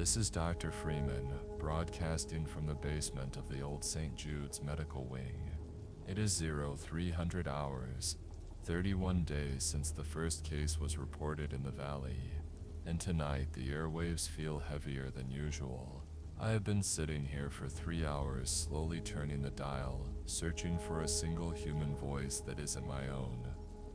This is Dr. Freeman, broadcasting from the basement of the old St. Jude's Medical Wing. It is 0300 hours, 31 days since the first case was reported in the valley, and tonight the airwaves feel heavier than usual. I have been sitting here for 3 hours slowly turning the dial, searching for a single human voice that isn't my own.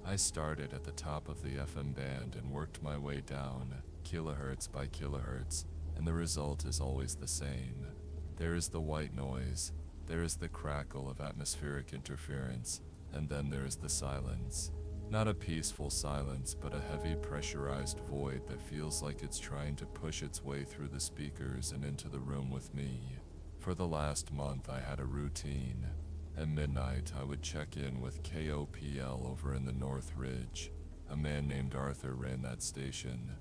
I started at the top of the FM band and worked my way down, kilohertz by kilohertz, and the result is always the same. There is the white noise, there is the crackle of atmospheric interference, and then there is the silence. Not a peaceful silence, but a heavy pressurized void that feels like it's trying to push its way through the speakers and into the room with me. For the last month I had a routine. At midnight I would check in with KOPL over in the North Ridge. A man named Arthur ran that station.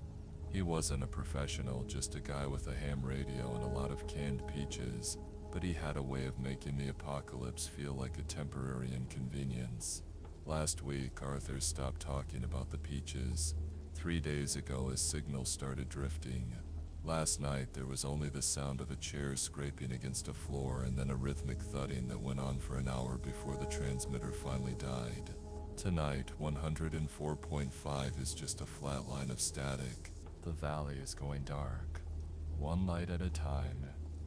He wasn't a professional, just a guy with a ham radio and a lot of canned peaches, but he had a way of making the apocalypse feel like a temporary inconvenience. Last week, Arthur stopped talking about the peaches. 3 days ago, his signal started drifting. Last night, there was only the sound of a chair scraping against a floor and then a rhythmic thudding that went on for an hour before the transmitter finally died. Tonight, 104.5 is just a flat line of static. The valley is going dark, one light at a time.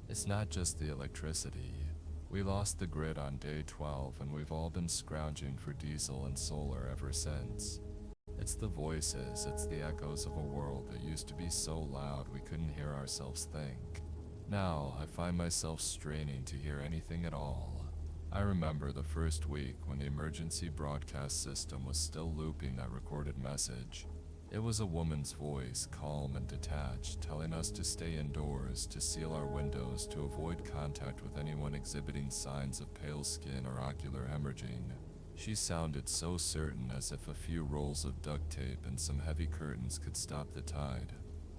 It's not just the electricity. We lost the grid on day 12 and we've all been scrounging for diesel and solar ever since. It's the voices, it's the echoes of a world that used to be so loud we couldn't hear ourselves think. Now, I find myself straining to hear anything at all. I remember the first week when the emergency broadcast system was still looping that recorded message. It was a woman's voice, calm and detached, telling us to stay indoors, to seal our windows, to avoid contact with anyone exhibiting signs of pale skin or ocular hemorrhaging. She sounded so certain, as if a few rolls of duct tape and some heavy curtains could stop the tide.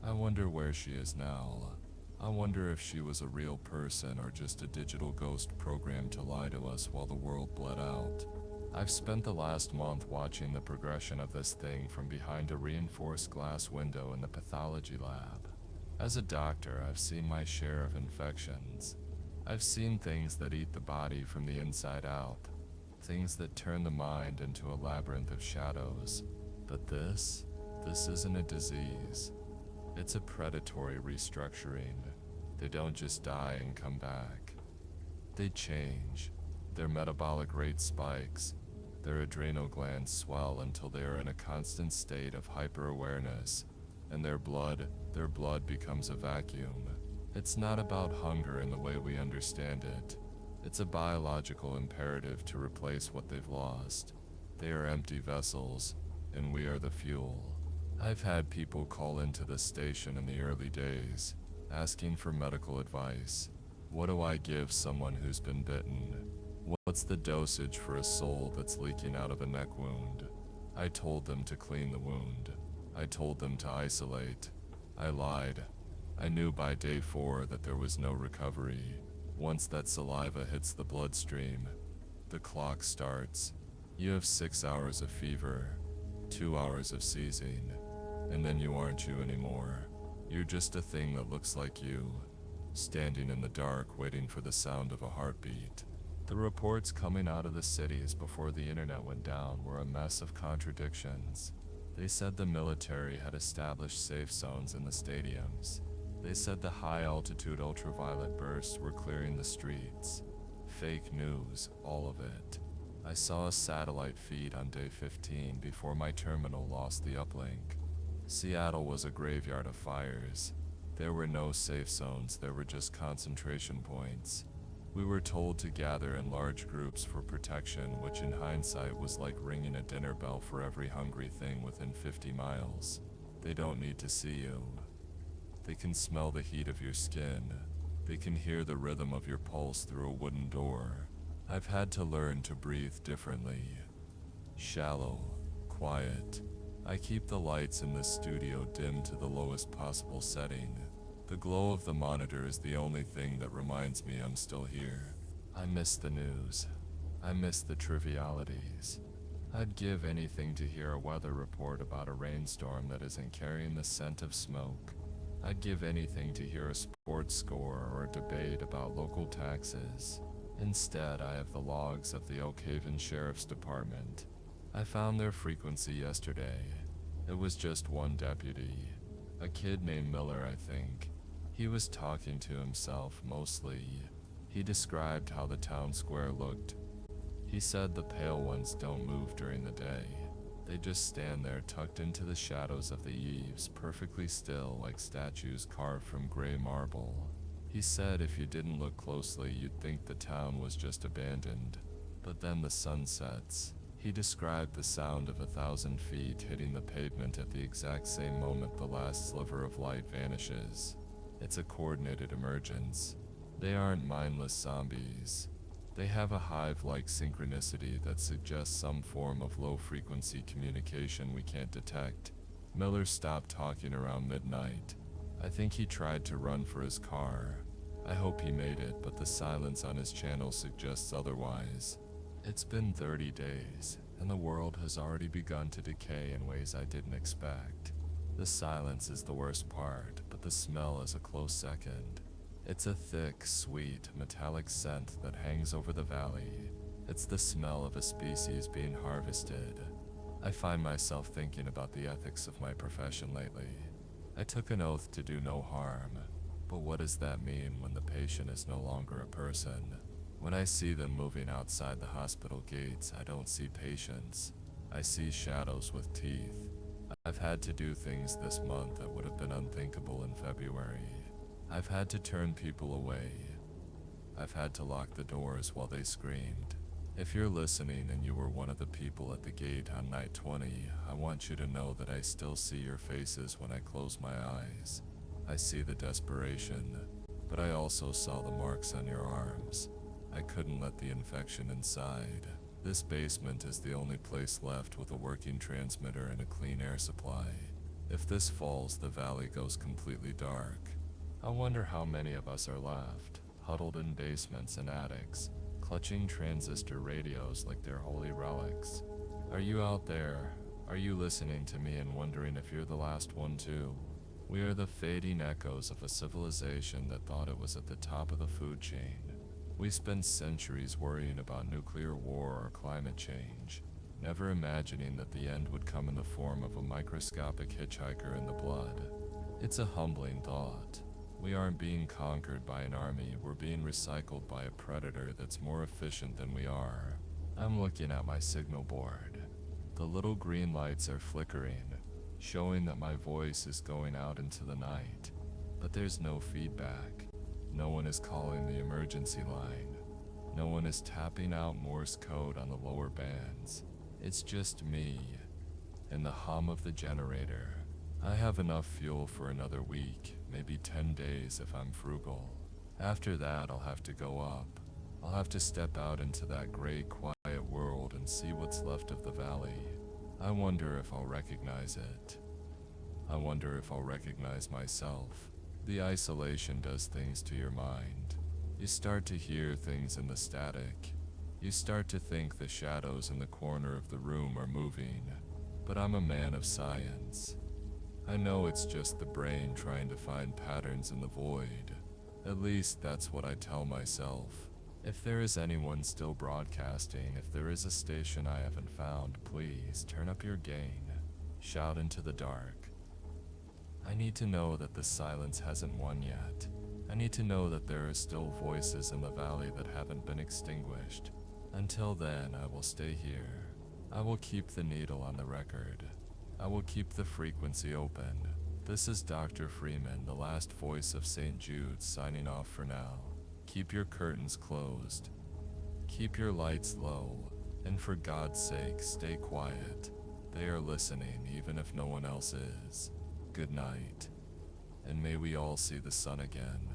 I wonder where she is now. I wonder if she was a real person or just a digital ghost programmed to lie to us while the world bled out. I've spent the last month watching the progression of this thing from behind a reinforced glass window in the pathology lab. As a doctor, I've seen my share of infections. I've seen things that eat the body from the inside out, things that turn the mind into a labyrinth of shadows. But this isn't a disease. It's a predatory restructuring. They don't just die and come back. They change. Their metabolic rate spikes. Their adrenal glands swell until they are in a constant state of hyper-awareness, and their blood becomes a vacuum. It's not about hunger in the way we understand it. It's a biological imperative to replace what they've lost. They are empty vessels, and we are the fuel. I've had people call into the station in the early days, asking for medical advice. What do I give someone who's been bitten? What's the dosage for a soul that's leaking out of a neck wound? I told them to clean the wound. I told them to isolate. I lied. I knew by day 4 that there was no recovery. Once that saliva hits the bloodstream, the clock starts. You have 6 hours of fever, 2 hours of seizing, and then you aren't you anymore. You're just a thing that looks like you, standing in the dark waiting for the sound of a heartbeat. The reports coming out of the cities before the internet went down were a mess of contradictions. They said the military had established safe zones in the stadiums. They said the high-altitude ultraviolet bursts were clearing the streets. Fake news, all of it. I saw a satellite feed on day 15 before my terminal lost the uplink. Seattle was a graveyard of fires. There were no safe zones, there were just concentration points. We were told to gather in large groups for protection, which in hindsight was like ringing a dinner bell for every hungry thing within 50 miles. They don't need to see you. They can smell the heat of your skin. They can hear the rhythm of your pulse through a wooden door. I've had to learn to breathe differently. Shallow, quiet. I keep the lights in this studio dim to the lowest possible setting. The glow of the monitor is the only thing that reminds me I'm still here. I miss the news. I miss the trivialities. I'd give anything to hear a weather report about a rainstorm that isn't carrying the scent of smoke. I'd give anything to hear a sports score or a debate about local taxes. Instead, I have the logs of the Oak Haven Sheriff's Department. I found their frequency yesterday. It was just one deputy. A kid named Miller, I think. He was talking to himself, mostly. He described how the town square looked. He said the pale ones don't move during the day. They just stand there tucked into the shadows of the eaves, perfectly still like statues carved from gray marble. He said if you didn't look closely, you'd think the town was just abandoned. But then the sun sets. He described the sound of 1,000 feet hitting the pavement at the exact same moment the last sliver of light vanishes. It's a coordinated emergence. They aren't mindless zombies. They have a hive-like synchronicity that suggests some form of low-frequency communication we can't detect. Miller stopped talking around midnight. I think he tried to run for his car. I hope he made it, but the silence on his channel suggests otherwise. It's been 30 days, and the world has already begun to decay in ways I didn't expect. The silence is the worst part, but the smell is a close second. It's a thick, sweet, metallic scent that hangs over the valley. It's the smell of a species being harvested. I find myself thinking about the ethics of my profession lately. I took an oath to do no harm, but what does that mean when the patient is no longer a person? When I see them moving outside the hospital gates, I don't see patients. I see shadows with teeth. I've had to do things this month that would have been unthinkable in February. I've had to turn people away. I've had to lock the doors while they screamed. If you're listening and you were one of the people at the gate on night 20, I want you to know that I still see your faces when I close my eyes. I see the desperation, but I also saw the marks on your arms. I couldn't let the infection inside. This basement is the only place left with a working transmitter and a clean air supply. If this falls, the valley goes completely dark. I wonder how many of us are left, huddled in basements and attics, clutching transistor radios like they're holy relics. Are you out there? Are you listening to me and wondering if you're the last one too? We are the fading echoes of a civilization that thought it was at the top of the food chain. We spent centuries worrying about nuclear war or climate change, never imagining that the end would come in the form of a microscopic hitchhiker in the blood. It's a humbling thought. We aren't being conquered by an army, we're being recycled by a predator that's more efficient than we are. I'm looking at my signal board. The little green lights are flickering, showing that my voice is going out into the night. But there's no feedback. No one is calling the emergency line. No one is tapping out Morse code on the lower bands. It's just me and the hum of the generator. I have enough fuel for another week, maybe 10 days if I'm frugal. After that, I'll have to go up. I'll have to step out into that gray, quiet world and see what's left of the valley. I wonder if I'll recognize it. I wonder if I'll recognize myself. The isolation does things to your mind. You start to hear things in the static. You start to think the shadows in the corner of the room are moving. But I'm a man of science. I know it's just the brain trying to find patterns in the void. At least that's what I tell myself. If there is anyone still broadcasting, if there is a station I haven't found, please turn up your gain. Shout into the dark. I need to know that the silence hasn't won yet. I need to know that there are still voices in the valley that haven't been extinguished. Until then, I will stay here. I will keep the needle on the record. I will keep the frequency open. This is Dr. Freeman, the last voice of St. Jude's, signing off for now. Keep your curtains closed. Keep your lights low. And for God's sake, stay quiet. They are listening, even if no one else is. Good night. And may we all see the sun again.